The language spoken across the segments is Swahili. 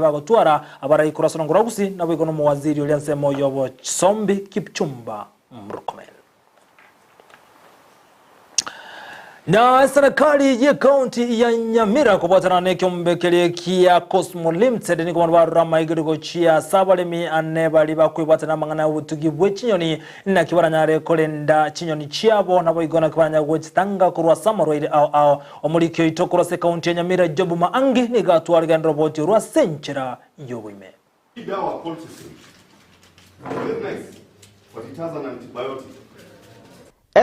bagotwara abarai kurasana ngura Gusii na bwigo no muwaziri uliansemo yobo Sombi Kipchumba Murkomen. Na serikali ya kaunti ya Nyamira kubatana na kyombekele kia Kuhusu Limited ni kwa barama igiriko chia sabalemi ane bali bakwibatana mangana utugi bwechinyoni na kibaranyare kolenda chinyoni chiabo na boigona kibaranya gwechitanga kurwa samarwaire au omulikyo itokura se kaunti ya Nyamira Jobu Maangi ni gatwara gan robot rwa senchera yobime. Dawa poultry very nice but it has an antibiotic.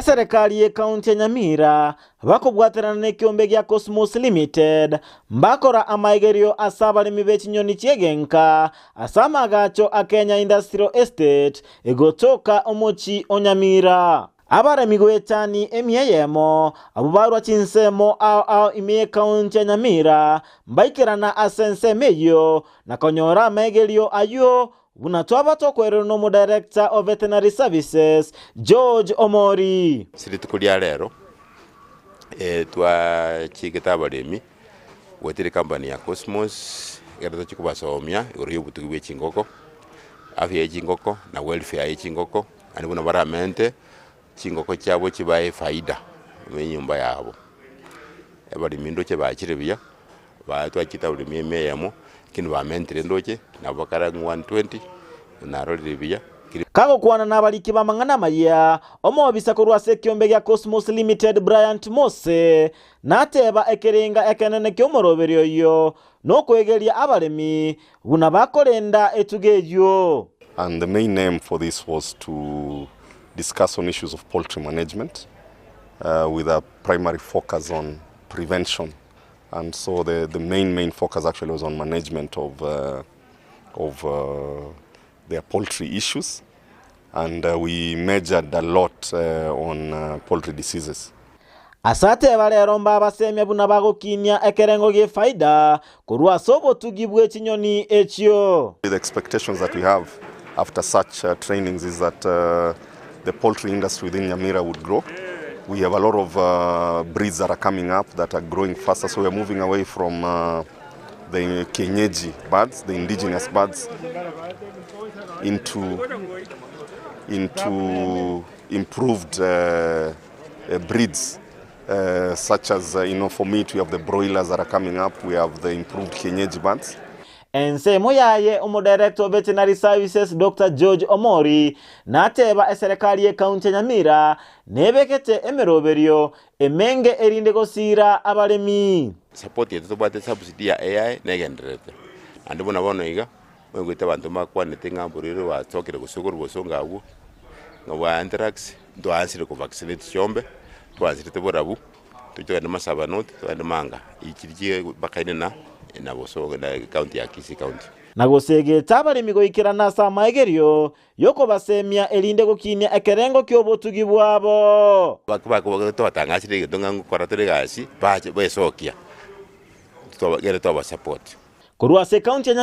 Serikali ya kaunti ya Nyamira bakubwaterana n'ekyombe gya Kuhusu Limited mbakora amaigerio asabalemi b'ekinyoni kyegenka asamagacho akenya Industrial Estate egotoka omochi onyamira abaremi gwetani emyeyemo abubarwa chinsemo au imye kaunti ya Nyamira mbaikirana asense meyo nakonyora amaigerio ayo Bunatwaba tokwero no mu Director of Veterinary Services George Omori. Siritukulia lero twa chigeta baremi wetiri company ya Cosmos gero chikubasomya uriyo butugiwe chingoko afya chingoko na welfare chingoko ani buna baramente chingoko cyabo kibaye faida mu nyumba yabo ebali mindo cye bakirebiya batwa kitawulimi emeyamo kinu bamentre ndoche na bakara 120 na rolibiya kago kuana nabaliki bamangana maya omobisa kurwa sekyombe gya Kuhusu Limited Bryant Mose nateba ekerenga ekenene kyomoroberyo yo no kwegeria abalemi buna bakolenda etugejo. And the main aim for this was to discuss on issues of poultry management with a primary focus on prevention. And so the main focus actually was on management of their poultry issues, and we measured a lot on poultry diseases. Asate balero mbabasemya buna bagokinya ekerengo ge faida kurwa sobo tugibwe chinyoni ekyo. The expectations that we have after such trainings is that the poultry industry within Nyamira would grow. We have a lot of breeds that are coming up that are growing faster, so we are moving away from the kienyeji birds, the indigenous birds, into improved breeds, such as, for meat we have the broilers that are coming up, we have the improved kienyeji birds. Ensemo yaye umu Director of Veterinary Services Dr. George Omori nateba serikali ya kaunti ya Nyamira nebekete emeroberio emenge erinde gosira abalemi. Support yetu tobate subsidy ya AI negenderete andi bona bono iga wegwete bantu makwanete ngamburiro watokere gusuguru bosonga abu ngwa anthrax ndo ansire ku vaccinate chombe twansire teborabu tujyana masaba note twande manga ikirije bakaine na boso na county ya Kisii county nagosege tabalemi goikirana sa maegerio yoko basemya elinde gokinya ekerengo kyobotugi bwabo bakubako twatangasire gidonga ngukora tore gasi baje besokia tubagere tuba support kurwa se county